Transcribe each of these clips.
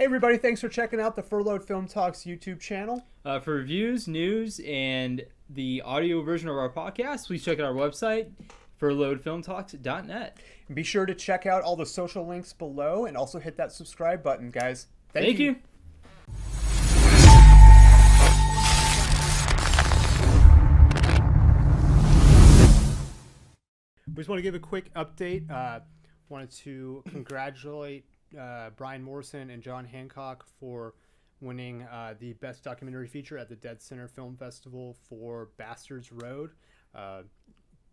Hey everybody, thanks for checking out the Furloughed Film Talks YouTube channel. For reviews, news, and the audio version of our podcast, please check out our website, furloughedfilmtalks.net. And be sure to check out all the social links below and also hit that subscribe button, guys. Thank you. We just want to give a quick update. Wanted to congratulate Brian Morrison and Jon Hancock for winning the Best Documentary Feature at the deadCenter Film Festival for Bastards Road.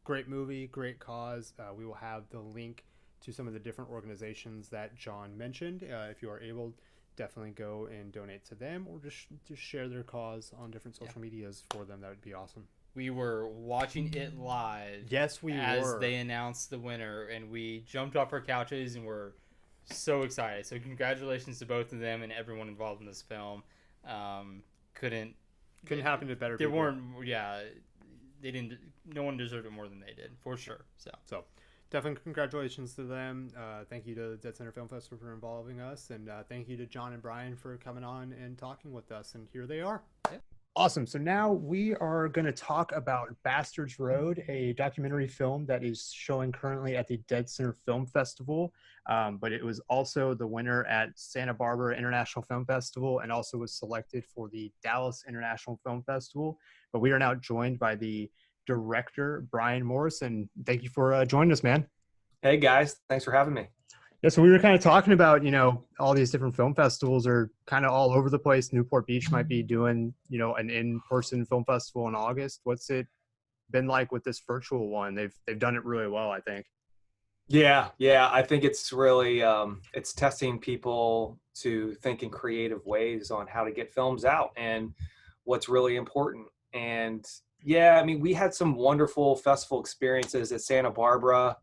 Great movie, great cause. We will have the link to some of the different organizations that John mentioned. If you are able, definitely go and donate to them or just share their cause on different social medias for them. That would be awesome. We were watching it live. Yes, we as were. they announced the winner, and we jumped off our couches and were so excited. So congratulations to both of them and everyone involved in this film. Couldn't happen to better they people. weren't they didn't no one deserved it more than they did, for sure. So definitely congratulations to them. Thank you to the deadCenter Film Festival for involving us, and thank you to John and Brian for coming on and talking with us, and here they are. Yep. Awesome. So now we are going to talk about Bastards Road, a documentary film that is showing currently at the deadCenter Film Festival, but it was also the winner at Santa Barbara International Film Festival and also was selected for the Dallas International Film Festival. But we are now joined by the director, Brian Morrison. Thank you for joining us, man. Hey guys, thanks for having me. Yeah, so we were kind of talking about, all these different film festivals are kind of all over the place. Newport Beach might be doing, an in-person film festival in August. What's it been like with this virtual one? They've done it really well, I think. Yeah, I think it's really it's testing people to think in creative ways on how to get films out and what's really important. And yeah, I mean, we had some wonderful festival experiences at Santa Barbara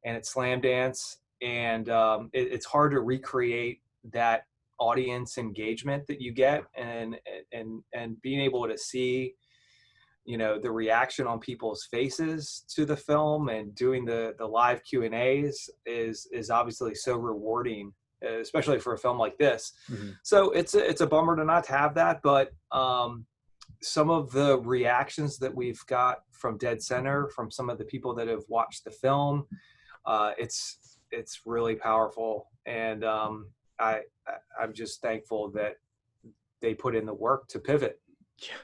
and at Slam Dance. And it's hard to recreate that audience engagement that you get, and being able to see, the reaction on people's faces to the film and doing the live Q&As is obviously so rewarding, especially for a film like this. Mm-hmm. So it's a bummer to not have that, but some of the reactions that we've got from deadCenter, from some of the people that have watched the film, it's really powerful, and I'm just thankful that they put in the work to pivot. Yeah.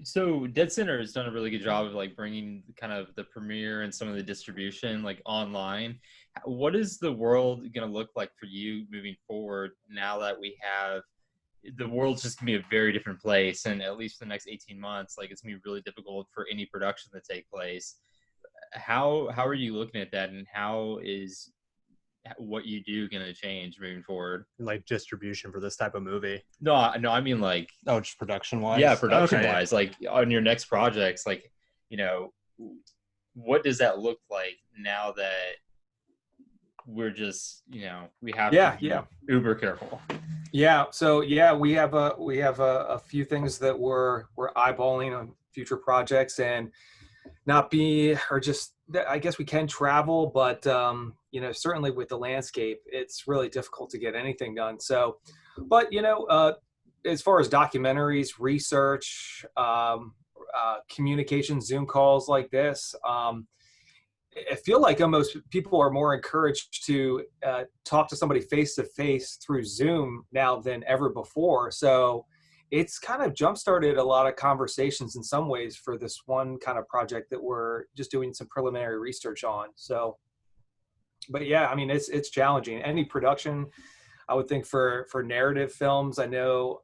So deadCenter has done a really good job of bringing kind of the premiere and some of the distribution online. What is the world going to look like for you moving forward now that we have the world's just going to be a very different place, and at least for the next 18 months, it's going to be really difficult for any production to take place. How are you looking at that, and how is what you do going to change moving forward? Distribution for this type of movie? No, I mean just production wise. Yeah, production wise. On your next projects, what does that look like now that we're just we have to be uber careful? Yeah. So we have a few things that we're eyeballing on future projects, and I guess we can travel, but certainly with the landscape, it's really difficult to get anything done. So, but as far as documentaries, research, communication, Zoom calls like this, I feel like almost people are more encouraged to talk to somebody face to face through Zoom now than ever before. So it's kind of jump-started a lot of conversations in some ways for this one kind of project that we're just doing some preliminary research on. So, but yeah, I mean, it's challenging. Any production, I would think for narrative films, I know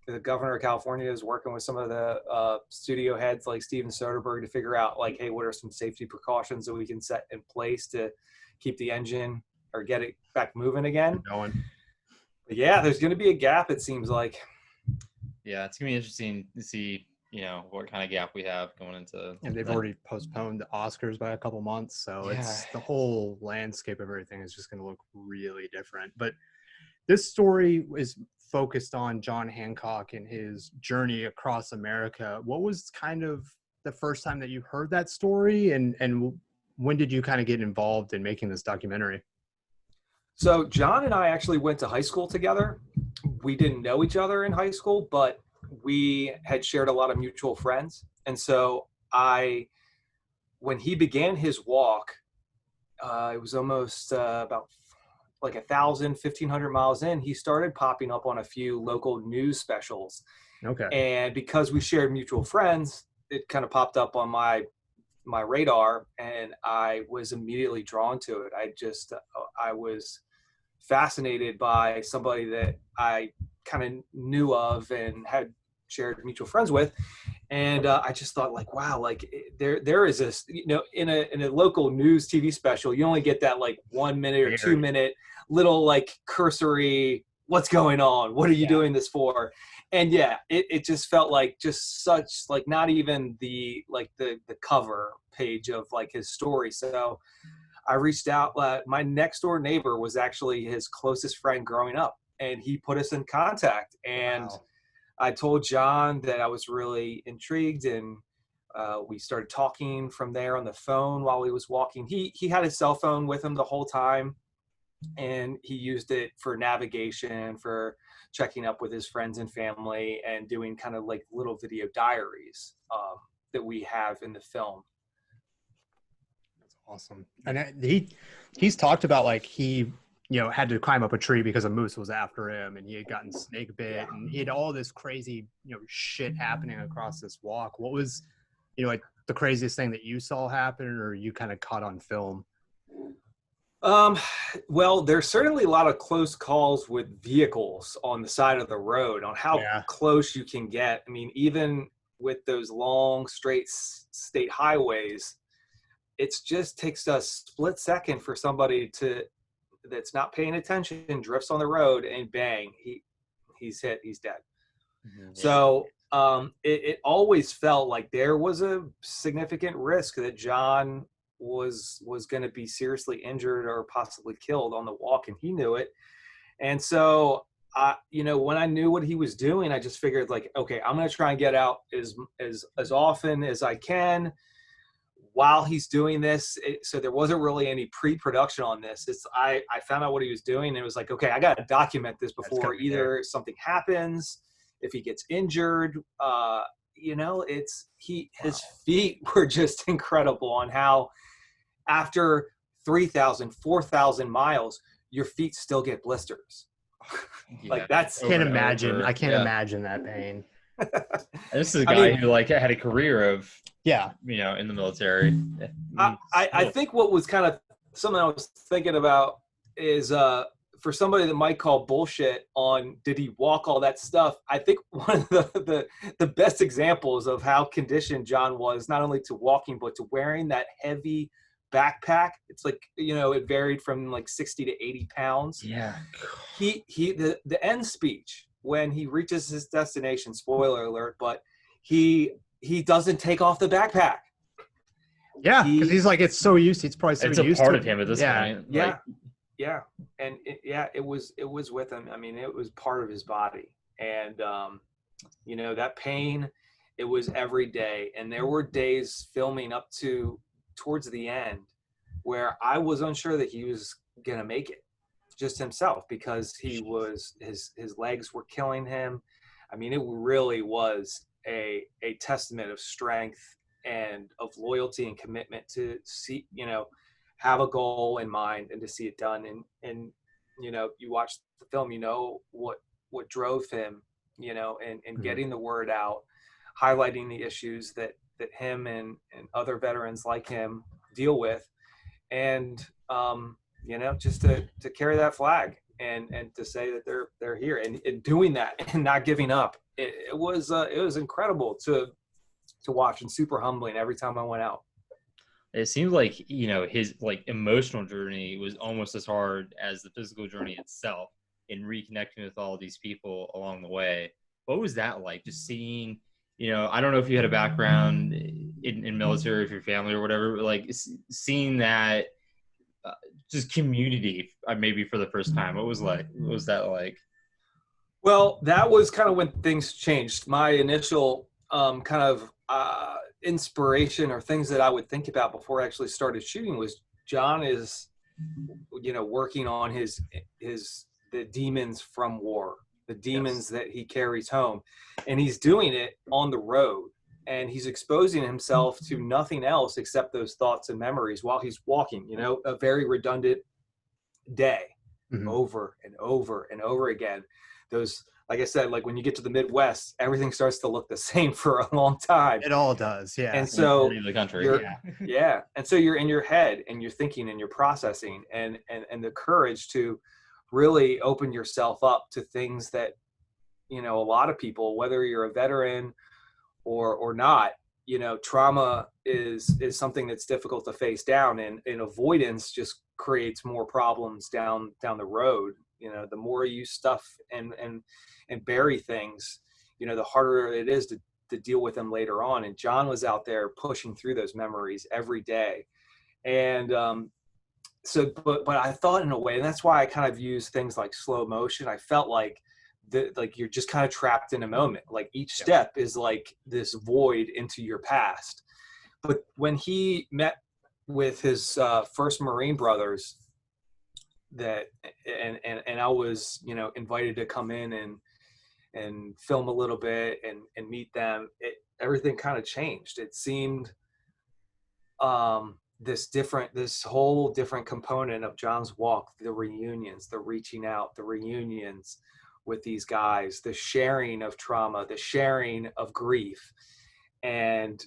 the governor of California is working with some of the studio heads like Steven Soderbergh to figure out hey, what are some safety precautions that we can set in place to keep the engine or get it back moving again. But yeah, there's going to be a gap, it seems like. Yeah, it's gonna be interesting to see, what kind of gap we have going into. And they've already postponed the Oscars by a couple months, so it's the whole landscape of everything is just gonna look really different. But this story is focused on Jon Hancock and his journey across America. What was kind of the first time that you heard that story, and when did you kind of get involved in making this documentary? So John and I actually went to high school together. We didn't know each other in high school, but we had shared a lot of mutual friends. And so when he began his walk, it was almost about like 1,500 miles in, he started popping up on a few local news specials. Okay. And because we shared mutual friends, it kind of popped up on my radar, and I was immediately drawn to it. I was fascinated by somebody that I kind of knew of and had shared mutual friends with. And I just thought, like, wow, like there is this, in a local news TV special, you only get that like 1 minute or 2 minute little like cursory, what's going on? What are you doing this for? And yeah, it just felt like just such, like, not even the cover page of like his story. So I reached out. My next door neighbor was actually his closest friend growing up, and he put us in contact. And Wow. I told John that I was really intrigued, and we started talking from there on the phone while he was walking. He had his cell phone with him the whole time, and he used it for navigation, for checking up with his friends and family, and doing kind of like little video diaries that we have in the film. That's awesome. And he's talked about like he had to climb up a tree because a moose was after him, and he had gotten snake bit, and he had all this crazy shit happening across this walk. What was like the craziest thing that you saw happen, or you kind of caught on film? Well, there's certainly a lot of close calls with vehicles on the side of the road, on how close you can get. I mean, even with those long straight state highways, it just takes a split second for somebody that's not paying attention, drifts on the road, and bang, he's hit, he's dead. Mm-hmm. So it always felt like there was a significant risk that John was going to be seriously injured or possibly killed on the walk, and he knew it. And so when I knew what he was doing, I just figured, like, okay, I'm going to try and get out as often as I can while he's doing this. So there wasn't really any pre-production on this. I found out what he was doing, and it was like, okay, I got to document this before either something happens, if he gets injured. His feet were just incredible on how after 3,000, 4,000 miles, your feet still get blisters. Like, that's I can't imagine that pain. This is a guy who like had a career of in the military. I think what was kind of something I was thinking about is for somebody that might call bullshit on did he walk all that stuff, I think one of the best examples of how conditioned John was, not only to walking but to wearing that heavy backpack. It's like, it varied from like 60 to 80 pounds. Yeah. The end speech when he reaches his destination, spoiler alert, but he doesn't take off the backpack. Yeah, because he's like, it's so used. It's probably so it's used a part to of him at this point. Yeah, and it was with him. I mean, it was part of his body, and that pain, it was every day. And there were days filming up towards the end where I was unsure that he was gonna make it, just himself, because he was his legs were killing him. I mean, it really was a testament of strength and of loyalty and commitment to see, have a goal in mind and to see it done. And you watch the film, what drove him, and getting the word out, highlighting the issues that him and other veterans like him deal with, and just to carry that flag and to say that they're here and doing that and not giving up. It was incredible to watch, and super humbling every time I went out. It seems like his like emotional journey was almost as hard as the physical journey itself, in reconnecting with all these people along the way. What was that like, just seeing, I don't know if you had a background in military, if your family or whatever, like seeing that just community maybe for the first time? What was that like? Well, that was kind of when things changed. My initial kind of inspiration, or things that I would think about before I actually started shooting, was John is working on the demons from war, the demons that he carries home, and he's doing it on the road, and he's exposing himself to nothing else except those thoughts and memories while he's walking, a very redundant day, over and over and over again. Those, like I said, like when you get to the Midwest, everything starts to look the same for a long time. It all does, yeah. And so the country, and so you're in your head and you're thinking and you're processing, and the courage to really open yourself up to things that, a lot of people, whether you're a veteran or not, trauma is something that's difficult to face down, and avoidance just creates more problems down the road. The more you stuff and bury things, the harder it is to deal with them later on. And Jon was out there pushing through those memories every day. And but I thought, in a way, and that's why I kind of use things like slow motion. I felt like you're just kind of trapped in a moment. Like each step is like this void into your past. But when he met with his first Marine brothers, and I was, invited to come in and film a little bit and meet them, everything kind of changed. It seemed this whole different component of Jon's walk, the reunions, the reaching out, the reunions with these guys, the sharing of trauma, the sharing of grief, and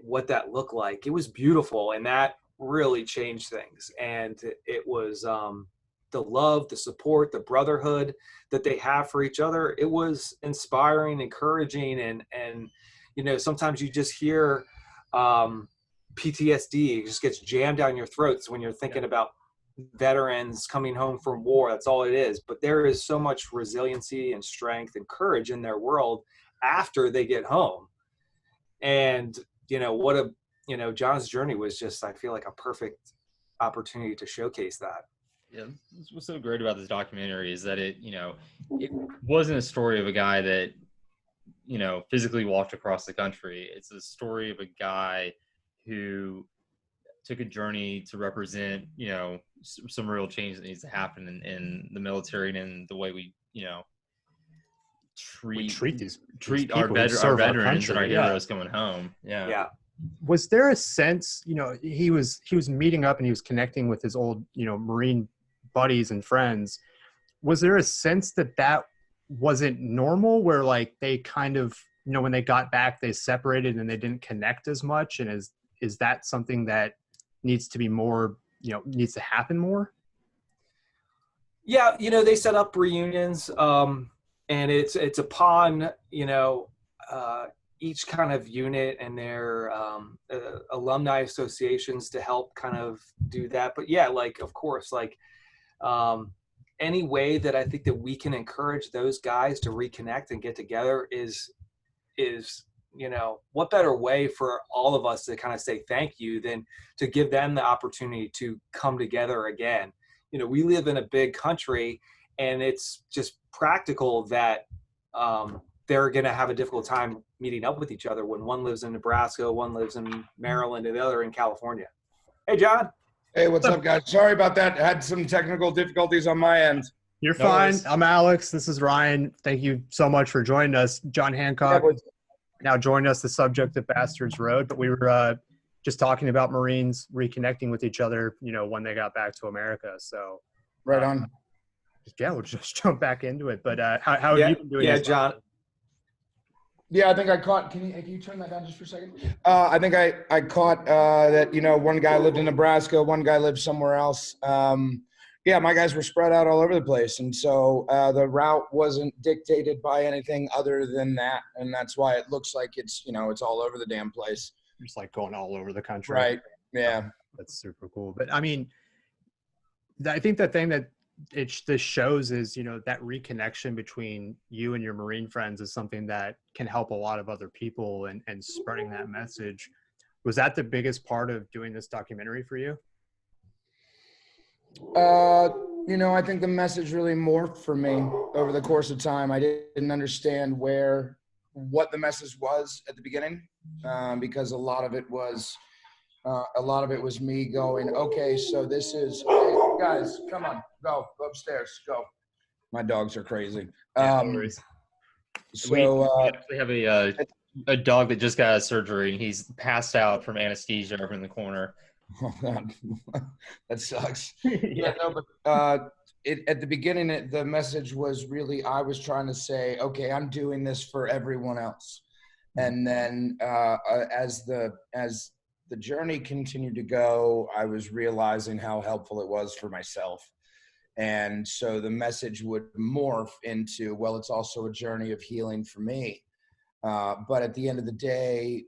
what that looked like. It was beautiful, and that really changed things. And it was the love, the support, the brotherhood that they have for each other. It was inspiring, encouraging, and sometimes you just hear PTSD. It just gets jammed down your throats when you're thinking about veterans coming home from war. That's all it is. But there is so much resiliency and strength and courage in their world after they get home. And Jon's journey was just, I feel like, a perfect opportunity to showcase that. Yeah, what's so great about this documentary is that it wasn't a story of a guy that, physically walked across the country. It's a story of a guy who took a journey to represent, some real change that needs to happen in the military and in the way we, treat our veterans and our heroes coming home. Yeah. Was there a sense, he was meeting up and he was connecting with his old, Marine buddies and friends. Was there a sense that wasn't normal, where like they kind of, when they got back, they separated and they didn't connect as much? And is that something that needs to be more, needs to happen more? Yeah. They set up reunions, and it's upon, each kind of unit and their alumni associations to help kind of do that. But yeah, like, of course, like any way that I think that we can encourage those guys to reconnect and get together is what better way for all of us to kind of say thank you than to give them the opportunity to come together again. We live in a big country, and it's just practical that they're going to have a difficult time meeting up with each other when one lives in Nebraska, one lives in Maryland, and the other in California. Hey, Jon. Hey, what's up, guys? Sorry about that. I had some technical difficulties on my end. You're fine. I'm Alex. This is Ryan. Thank you so much for joining us. Jon Hancock now joined us, the subject of Bastards Road, but we were just talking about Marines reconnecting with each other, when they got back to America. So right on. We'll just jump back into it. But how have you been doing? Yeah, Jon. Yeah, I think I caught. Can you turn that down just for a second? I think I caught that one guy lived in Nebraska, one guy lived somewhere else. My guys were spread out all over the place, and so the route wasn't dictated by anything other than that, and that's why it looks like it's it's all over the damn place. Just like going all over the country, right? Yeah, that's super cool. But I mean, I think the thing that this shows is, that reconnection between you and your Marine friends is something that can help a lot of other people and spreading that message. Was that the biggest part of doing this documentary for you? I think the message really morphed for me over the course of time. I didn't understand what the message was at the beginning, because a lot of it was A lot of it was me going, okay, so this is, hey, guys, come on, go upstairs, go. My dogs are crazy. Yeah, no worries. We actually have a dog that just got out of surgery, and he's passed out from anesthesia over in the corner. Oh God, that sucks. Yeah. No, but at the beginning, the message was really, I was trying to say, okay, I'm doing this for everyone else. And then as the journey continued to go, I was realizing how helpful it was for myself. And so the message would morph into, well, it's also a journey of healing for me. But at the end of the day,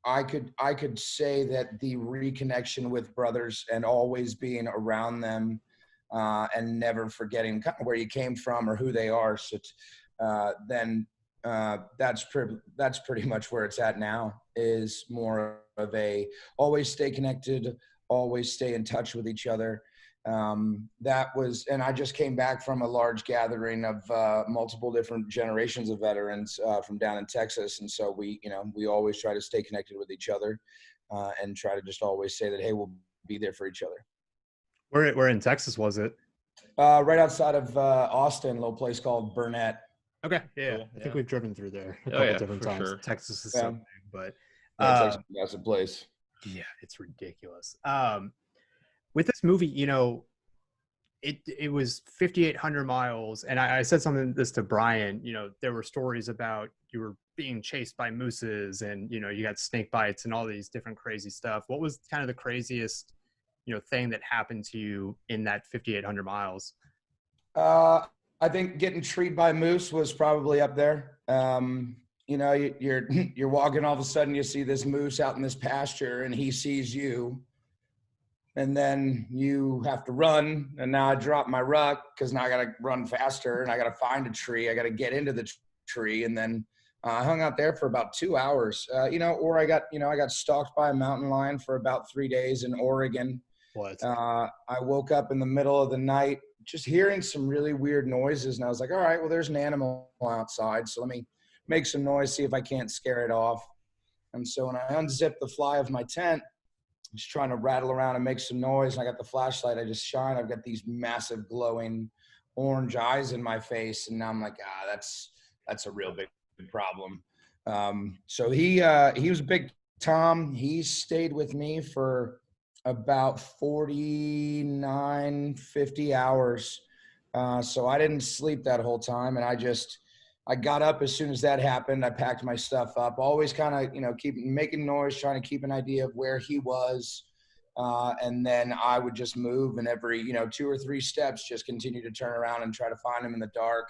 I could say that the reconnection with brothers and always being around them and never forgetting kind of where you came from or who they are. So then that's pretty much where it's at now, is more of a always stay connected, always stay in touch with each other. And I just came back from a large gathering of multiple different generations of veterans from down in Texas. And so we always try to stay connected with each other and try to just always say that, hey, we'll be there for each other. Where in Texas was it? Right outside of Austin, a little place called Burnett. Okay. Yeah. Cool. I think we've driven through there a Oh, couple yeah, different for times. sure. Texas is Yeah. so big, but Texas is a massive place. yeah, it's ridiculous. With this movie, it was 5,800 miles, and I said this to Brian. There were stories about you were being chased by mooses, and you got snake bites and all these different crazy stuff. What was kind of the craziest thing that happened to you in that 5,800 miles? I think getting treed by moose was probably up there. You're walking, all of a sudden you see this moose out in this pasture and he sees you, and then you have to run. And now I dropped my ruck because now I got to run faster and I got to find a tree. I got to get into the tree. And then I hung out there for about 2 hours, or I got stalked by a mountain lion for about 3 days in Oregon. What? I woke up in the middle of the night just hearing some really weird noises. And I was like, all right, well, there's an animal outside. So let me make some noise, see if I can't scare it off. And so when I unzipped the fly of my tent, I was trying to rattle around and make some noise. And I got the flashlight. I just shine. I've got these massive glowing orange eyes in my face. And now I'm like, that's a real big problem. So he was Big Tom. He stayed with me for about 49, 50 hours. So I didn't sleep that whole time. And I got up as soon as that happened. I packed my stuff up, always kind of, keep making noise, trying to keep an idea of where he was. And then I would just move, and every, 2 or 3 steps, just continue to turn around and try to find him in the dark.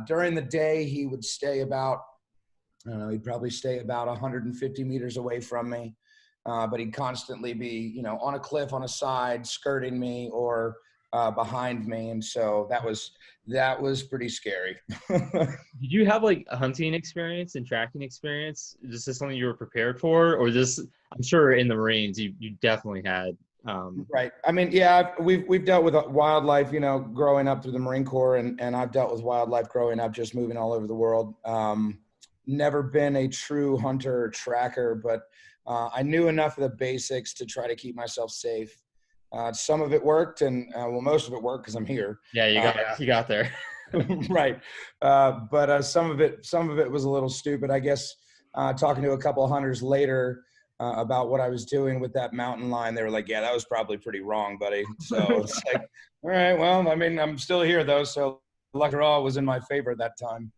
During the day, he would stay about, he'd probably stay about 150 meters away from me. But he'd constantly be, on a cliff, on a side, skirting me, or behind me. And so that was pretty scary. Did you have like a hunting experience and tracking experience? Is this something you were prepared for, or this? I'm sure in the Marines you definitely had. Right. I mean, yeah, we've dealt with wildlife, growing up through the Marine Corps, and I've dealt with wildlife growing up, just moving all over the world. Never been a true hunter or tracker, but I knew enough of the basics to try to keep myself safe. Some of it worked, and most of it worked because I'm here. Yeah, you got there. Right. But some of it was a little stupid, I guess. Talking to a couple of hunters later about what I was doing with that mountain lion, they were like, yeah, that was probably pretty wrong, buddy. So it's like, all right, well, I mean, I'm still here though. So luck or all was in my favor that time.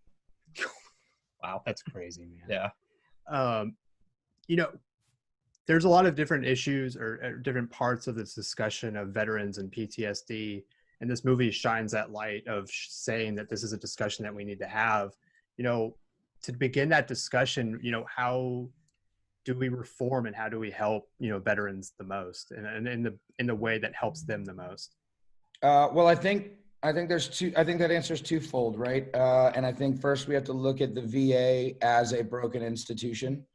Wow. That's crazy, man. Yeah. There's a lot of different issues or different parts of this discussion of veterans and PTSD. And this movie shines that light of saying that this is a discussion that we need to have. To begin that discussion, how do we reform and how do we help, veterans the most and in the way that helps them the most? Well, I think that answer is twofold, right? And I think first we have to look at the VA as a broken institution.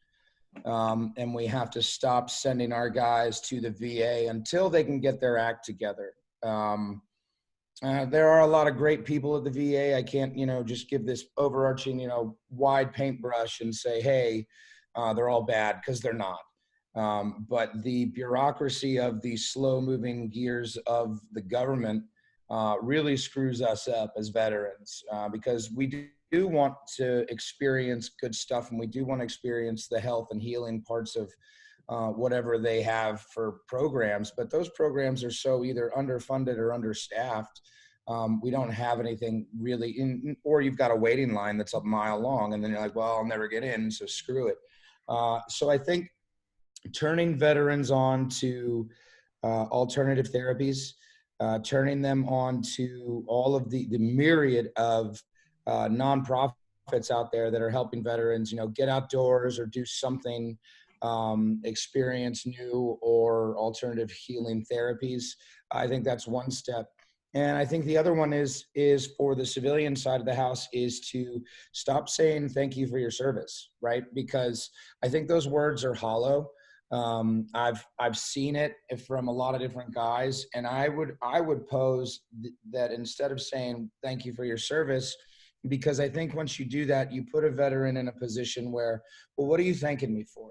And we have to stop sending our guys to the VA until they can get their act together. There are a lot of great people at the VA. I can't, just give this overarching, wide paintbrush and say, hey, they're all bad, because they're not. But the bureaucracy of the slow-moving gears of the government really screws us up as veterans, because we do want to experience good stuff, and we do want to experience the health and healing parts of whatever they have for programs. But those programs are so either underfunded or understaffed. We don't have anything really or you've got a waiting line that's a mile long, and then you're like, well, I'll never get in, so screw it. So I think turning veterans on to alternative therapies, turning them on to all of the myriad of nonprofits out there that are helping veterans, get outdoors or do something, experience new or alternative healing therapies. I think that's one step. And I think the other one is for the civilian side of the house is to stop saying thank you for your service, right? Because I think those words are hollow. I've seen it from a lot of different guys, and I would pose that instead of saying thank you for your service, because I think once you do that, you put a veteran in a position where, well, what are you thanking me for?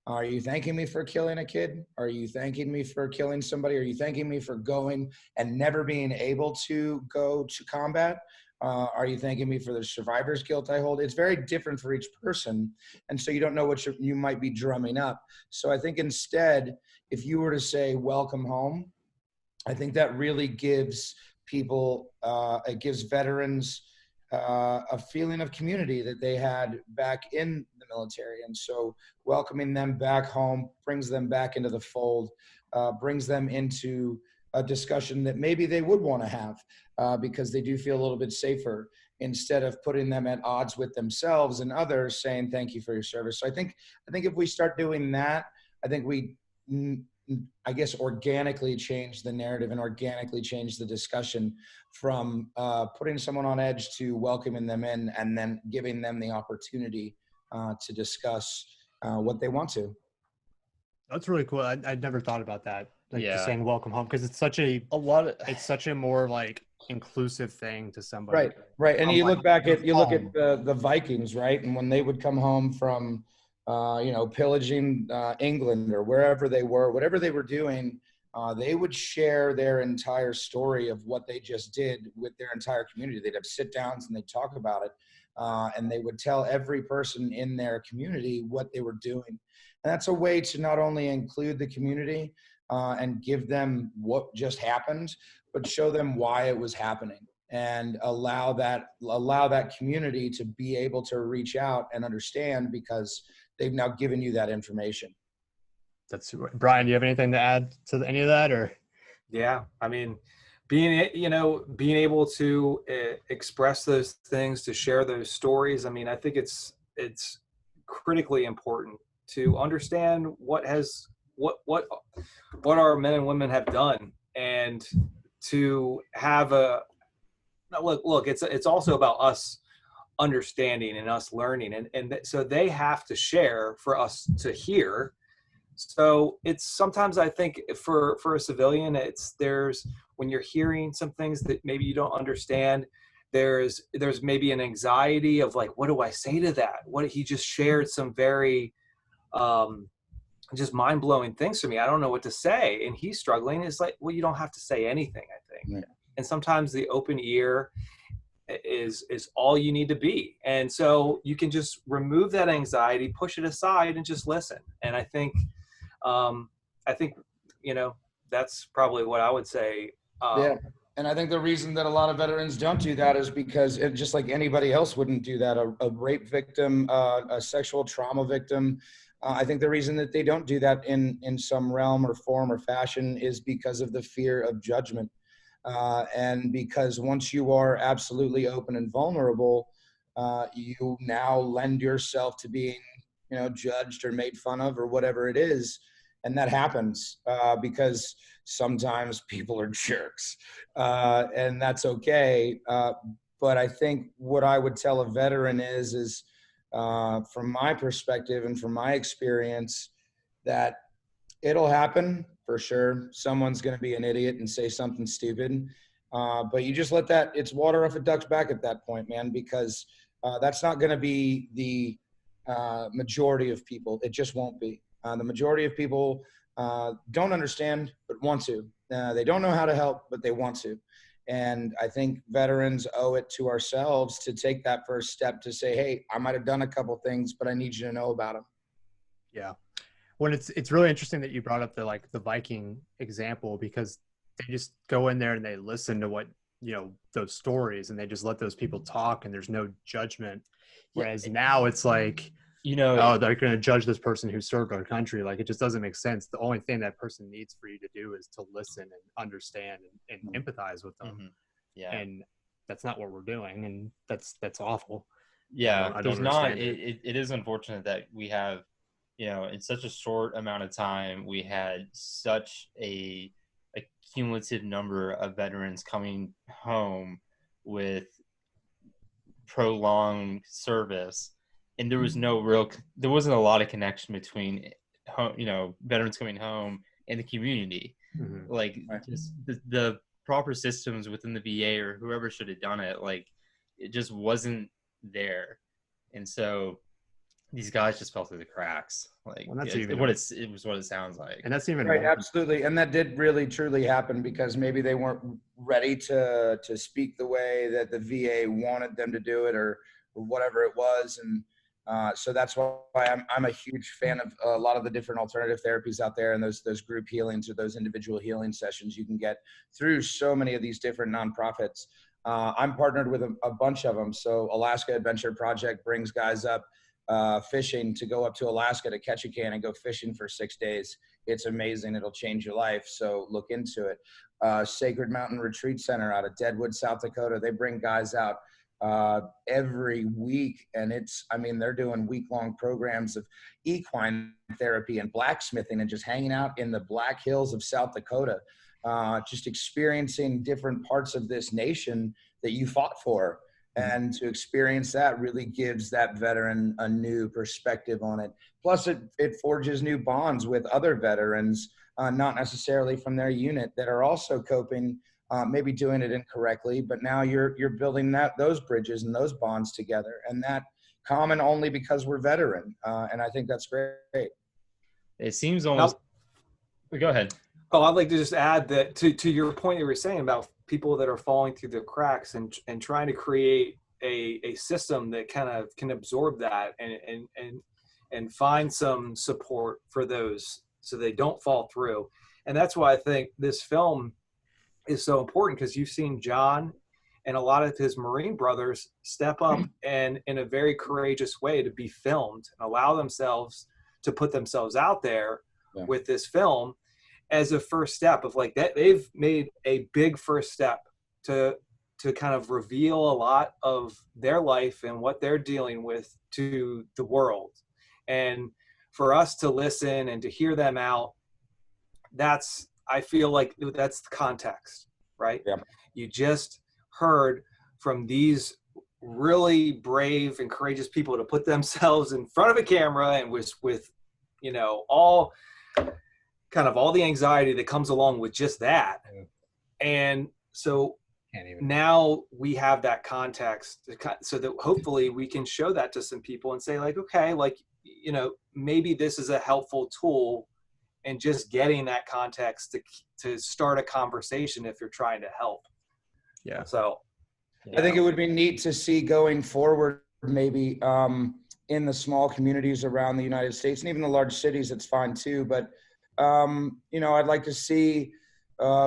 Are you thanking me for killing a kid? Are you thanking me for killing somebody? Are you thanking me for going and never being able to go to combat? Are you thanking me for the survivor's guilt I hold? It's very different for each person. And so you don't know what you might be drumming up. So I think instead, if you were to say, welcome home, I think that really gives people, it gives veterans a feeling of community that they had back in the military. And so welcoming them back home brings them back into the fold, brings them into a discussion that maybe they would want to have because they do feel a little bit safer, instead of putting them at odds with themselves and others saying, thank you for your service. So I think if we start doing that, I think we, I guess, organically change the narrative and organically change the discussion from putting someone on edge to welcoming them in and then giving them the opportunity to discuss what they want to. That's really cool. I'd never thought about that. Like just saying welcome home, because it's such a more like inclusive thing to somebody. Right. And you look back at the Vikings, right? And when they would come home from pillaging England or wherever they were, whatever they were doing, they would share their entire story of what they just did with their entire community. They'd have sit downs and they'd talk about it. And they would tell every person in their community what they were doing. And that's a way to not only include the community and give them what just happened, but show them why it was happening, and allow that community to be able to reach out and understand, because they've now given you that information. That's Brian. Do you have anything to add to any of that, or? Yeah, I mean, being able to express those things, to share those stories. I mean, I think it's critically important to understand what our men and women have done, and to have a look. It's also about us understanding and us learning, and so they have to share for us to hear. So it's sometimes, I think, for a civilian, there's when you're hearing some things that maybe you don't understand, there's maybe an anxiety of like, what do I say to that? What he just shared some very just mind-blowing things for me. I don't know what to say, and he's struggling. It's like, well, you don't have to say anything, I think. Yeah. And sometimes the open ear is all you need to be. And so you can just remove that anxiety, push it aside, and just listen. And I think that's probably what I would say. Yeah. And I think the reason that a lot of veterans don't do that is because just like anybody else wouldn't do that, a rape victim, a sexual trauma victim, I think the reason that they don't do that in some realm or form or fashion is because of the fear of judgment. And because once you are absolutely open and vulnerable, you now lend yourself to being, judged or made fun of or whatever it is. And that happens because sometimes people are jerks, and that's okay. But I think what I would tell a veteran is from my perspective and from my experience, that it'll happen for sure. Someone's going to be an idiot and say something stupid. But you just let that, it's water off a duck's back at that point, man, because that's not going to be the majority of people. It just won't be. The majority of people don't understand, but want to. They don't know how to help, but they want to. And I think veterans owe it to ourselves to take that first step to say, hey, I might have done a couple things, but I need you to know about them. Yeah. When it's really interesting that you brought up the Viking example, because they just go in there and they listen to what, those stories, and they just let those people talk, and there's no judgment. Whereas now it's like, oh, they're going to judge this person who served our country. Like, it just doesn't make sense. The only thing that person needs for you to do is to listen and understand and empathize with them. Mm-hmm. Yeah. And that's not what we're doing. And that's awful. Yeah. I don't understand it is unfortunate that we have, in such a short amount of time, we had such a cumulative number of veterans coming home with prolonged service. And there wasn't a lot of connection between, veterans coming home and the community. Mm-hmm. Like, just the proper systems within the VA or whoever should have done it, like, it just wasn't there. And so these guys just fell through the cracks. Like, well, it was what it sounds like. And that's even right. more. Absolutely. And that did really truly happen because maybe they weren't ready to speak the way that the VA wanted them to do it, or whatever it was. And so that's why I'm a huge fan of a lot of the different alternative therapies out there, and those group healings or those individual healing sessions you can get through so many of these different nonprofits. I'm partnered with a bunch of them. So Alaska Adventure Project brings guys up fishing to go up to Alaska to catch a can and go fishing for 6 days. It's amazing. It'll change your life. So look into it. Sacred Mountain Retreat Center out of Deadwood, South Dakota. They bring guys out every week, and they're doing week-long programs of equine therapy and blacksmithing and just hanging out in the Black Hills of South Dakota, just experiencing different parts of this nation that you fought for. And to experience that really gives that veteran a new perspective on it. Plus it forges new bonds with other veterans, not necessarily from their unit, that are also coping, maybe doing it incorrectly, but now you're building those bridges and those bonds together, and that common only because we're veteran. And I think that's great. It seems almost. Go ahead. Oh, I'd like to just add that to your point you were saying about people that are falling through the cracks and trying to create a system that kind of can absorb that and find some support for those so they don't fall through. And that's why I think this film is so important, because you've seen John and a lot of his Marine brothers step up and in a very courageous way to be filmed and allow themselves to put themselves out there with this film as a first step of like that. They've made a big first step to kind of reveal a lot of their life and what they're dealing with to the world. And for us to listen and to hear them out, I feel like that's the context, right? Yeah. You just heard from these really brave and courageous people to put themselves in front of a camera and with all the anxiety that comes along with just that. And so now we have that context so that hopefully we can show that to some people and say like, okay, like, maybe this is a helpful tool, and just getting that context to start a conversation if you're trying to help. Yeah. So I think it would be neat to see going forward, maybe in the small communities around the United States, and even the large cities, it's fine too. But, I'd like to see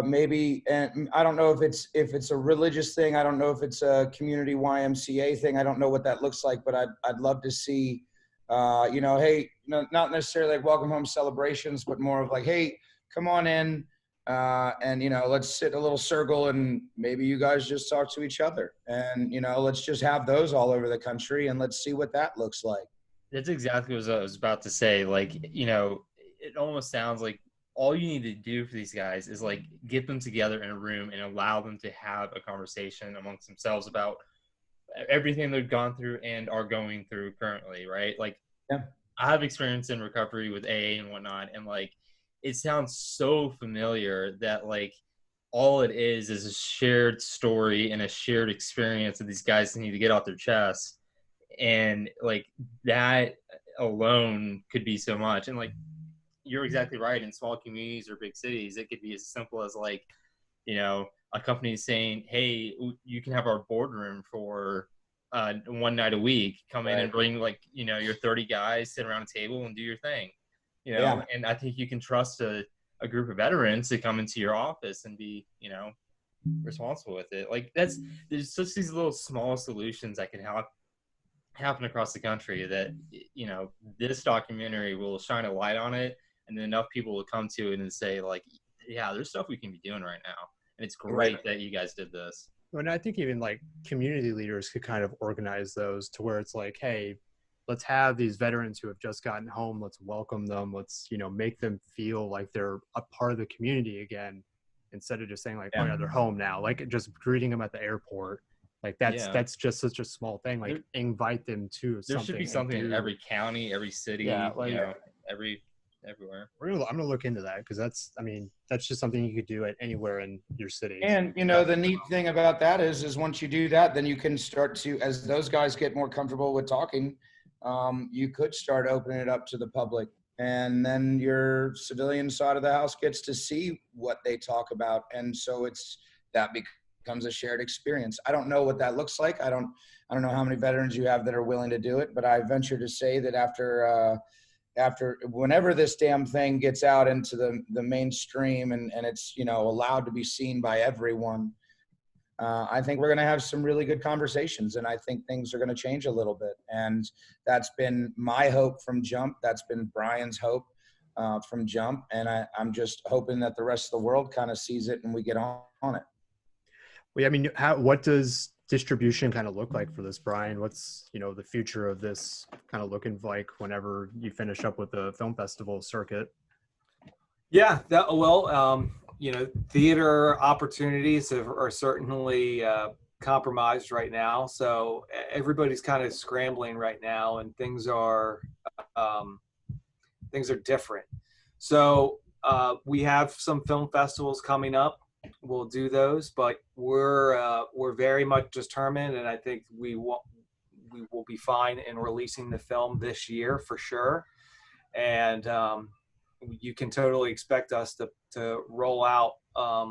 maybe, and I don't know if it's a religious thing. I don't know if it's a community YMCA thing. I don't know what that looks like, but I'd love to see, hey, not necessarily like welcome home celebrations, but more of like, hey, come on in, and let's sit in a little circle and maybe you guys just talk to each other, and let's just have those all over the country and let's see what that looks like. That's exactly what I was about to say. Like, it almost sounds like all you need to do for these guys is like get them together in a room and allow them to have a conversation amongst themselves about everything they've gone through and are going through currently, right? Like, yeah. I have experience in recovery with AA and whatnot, and like it sounds so familiar that like all it is a shared story and a shared experience that these guys need to get off their chest, and like that alone could be so much. And like you're exactly right. In small communities or big cities, it could be as simple as like, a company saying, hey, you can have our boardroom for one night a week. Come in and bring like, your 30 guys, sit around a table and do your thing. And I think you can trust a group of veterans to come into your office and be, responsible with it. Like there's just these little small solutions that can happen across the country that, this documentary will shine a light on it, and then enough people will come to it and say like, yeah, there's stuff we can be doing right now. And it's great that you guys did this. And I think even like community leaders could kind of organize those to where it's like, hey, let's have these veterans who have just gotten home. Let's welcome them. Let's, make them feel like they're a part of the community again, instead of just saying like, oh yeah, they're home now. Like just greeting them at the airport. Like that's just such a small thing. Like invite them to something. There should be something in every county, every city, everywhere. I'm gonna look into that, because that's just something you could do at anywhere in your city. And the neat thing about that is once you do that, then you can start to, as those guys get more comfortable with talking, you could start opening it up to the public, and then your civilian side of the house gets to see what they talk about, and so that becomes a shared experience. I don't know what that looks like. I don't know how many veterans you have that are willing to do it, but I venture to say that after whenever this damn thing gets out into the mainstream and it's allowed to be seen by everyone, I think we're going to have some really good conversations, and I think things are going to change a little bit. And that's been my hope from jump. That's been Brian's hope from jump. And I'm just hoping that the rest of the world kind of sees it and we get on it. Well, what does distribution kind of look like for this, Brian? What's, the future of this kind of looking like whenever you finish up with the film festival circuit? Yeah, theater opportunities are certainly compromised right now. So everybody's kind of scrambling right now, and things are different. So we have some film festivals coming up. We'll do those, but we're very much determined, and I think we will be fine in releasing the film this year for sure. And you can totally expect us to roll out a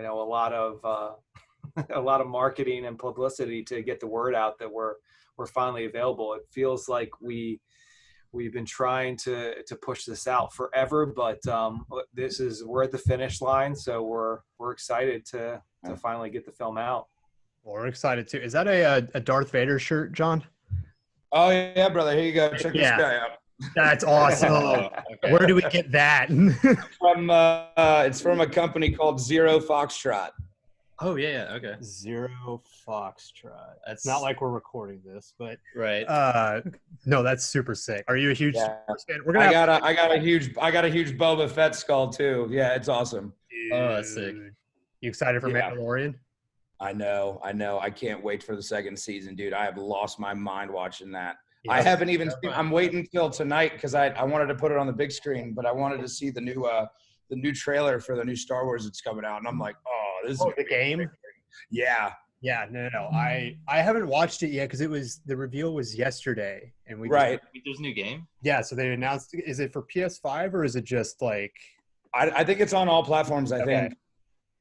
lot of marketing and publicity to get the word out that we're finally available. It feels like we've been trying to push this out forever, but we're at the finish line, so we're excited to finally get the film out. Well, we're excited too. Is that a Darth Vader shirt, John? Oh yeah, brother. Here you go. Check this guy out. That's awesome. Okay. Where do we get that? It's from a company called Zero Foxtrot. Oh yeah, okay. Zero Foxtrot. It's not like we're recording this, but right. No, that's super sick. Are you a huge fan? I got a huge Boba Fett skull too. Yeah, it's awesome. Dude. Oh, that's sick. You excited for Mandalorian? I know. I can't wait for the second season, dude. I have lost my mind watching that. Yeah, I haven't even seen, I'm waiting till tonight because I wanted to put it on the big screen, but I wanted to see the new trailer for the new Star Wars that's coming out, and I'm like, oh, this is the game. Yeah. Yeah, no. I haven't watched it yet because the reveal was yesterday, and there's a new game. Yeah, so they announced. Is it for PS5 or is it just like? I think it's on all platforms. I think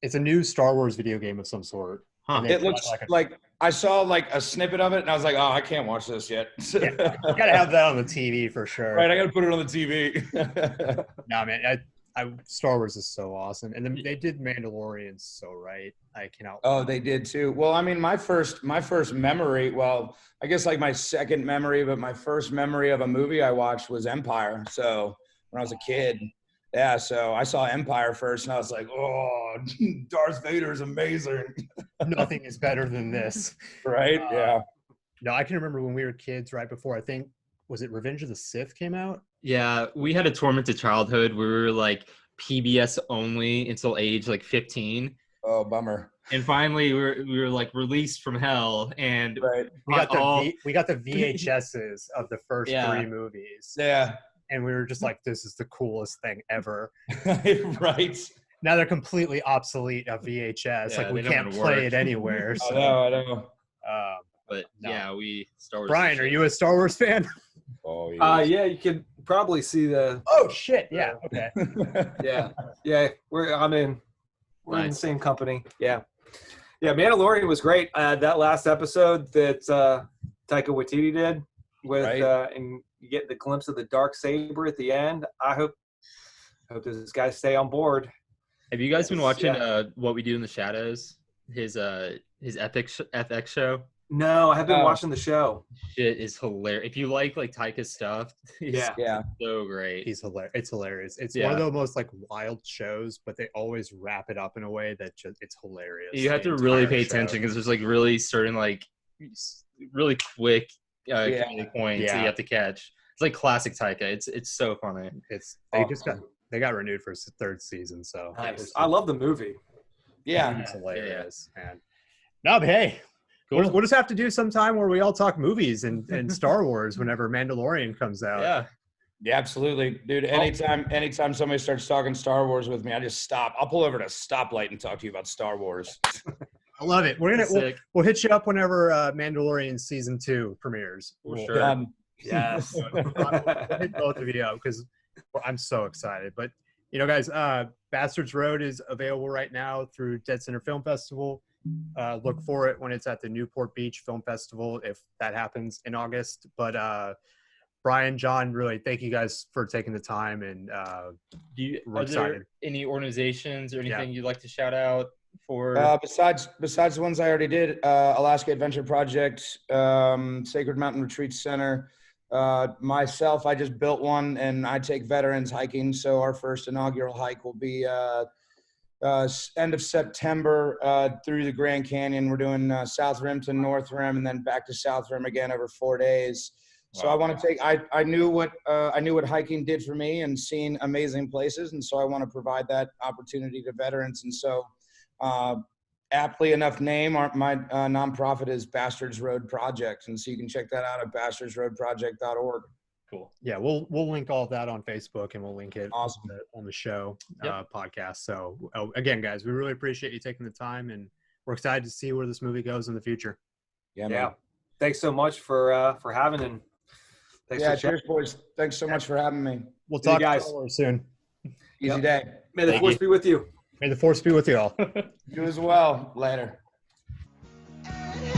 it's a new Star Wars video game of some sort. Huh. It looks like I saw like a snippet of it, and I was like, oh, I can't watch this yet. Yeah, you gotta have that on the TV for sure. Right, I gotta put it on the TV. No, man, Star Wars is so awesome, and then they did Mandalorian so right. I cannot. Oh, they did too. Well, I mean, my first memory. Well, I guess like my second memory, but my first memory of a movie I watched was Empire. So when I was a kid, yeah. So I saw Empire first, and I was like, oh, Darth Vader is amazing. Nothing is better than this, right? Yeah. No, I can remember when we were kids, right before was it Revenge of the Sith came out? Yeah, we had a tormented childhood where we were like PBS only until age like 15. Oh, bummer. And finally we were like released from hell, and we got the VHSs of the first 3 movies. Yeah. And we were just like, this is the coolest thing ever. Right. Now they're completely obsolete of VHS. Like we can't play it anywhere. So. I know. But no. Yeah, Star Wars. Brian, are you a Star Wars fan? Oh yeah. Yeah, you could probably see the. Oh shit! Yeah. Okay. Yeah, yeah. We're in the Nice. same company. Yeah, yeah. Mandalorian was great. That last episode that Taika Waititi did with Right. and you get the glimpse of the dark saber at the end. I hope those guys stay on board. Have you guys been Yes, watching yeah. What We Do in the Shadows? His FX show. No, I have been Oh. watching the show. Shit is hilarious. If you like Taika's stuff, he's Yeah. Yeah. so great. He's hilarious. It's hilarious. It's Yeah. one of the most like wild shows, but they always wrap it up in a way that just it's hilarious. You have the to really entire pay show. attention because there's like really certain like really quick Yeah. comedic points that Yeah. you have to catch. It's like classic Taika. It's so funny. They got renewed for a third season, so Nice. I love the movie. Yeah. it's hilarious. And no, but hey, Cool. we'll just have to do some time where we all talk movies and Star Wars whenever Mandalorian comes out. Yeah. Yeah, absolutely, dude. Anytime somebody starts talking Star Wars with me, I just stop. I'll pull over to a stoplight and talk to you about Star Wars. I love it. We'll Sick. hit you up whenever Mandalorian season 2 premieres. For We'll- sure. Yes. we'll hit both of you up because I'm so excited. But guys, Bastards Road is available right now through deadCenter Film Festival. Look for it when it's at the Newport Beach Film Festival, if that happens in August. But Brian, John, really thank you guys for taking the time, and we're Are excited. there any organizations or anything you'd like to shout out for? Besides the ones I already did, Alaska Adventure Project, Sacred Mountain Retreat Center. Myself, I just built one, and I take veterans hiking. So our first inaugural hike will be end of September through the Grand Canyon. We're doing South Rim to North Rim, and then back to South Rim again over 4 days. So Wow. I want to take. I knew what hiking did for me, and seeing amazing places, and so I want to provide that opportunity to veterans. And so, aptly enough, my nonprofit is Bastards Road Project, and so you can check that out at bastardsroadproject.org. Cool. Yeah, we'll link all of that on Facebook, and we'll link it Awesome. on the show Yep. podcast. So again, guys, we really appreciate you taking the time, and we're excited to see where this movie goes in the future. Yeah, Yeah. man. Thanks so much for having and thanks Yeah, for chatting. cheers, boys. Thanks so much for having me. We'll See you talk guys. Star Wars soon. Easy Yep. day. May the Thank force you. be with you. May the force be with you all. You as well. Later. Yeah.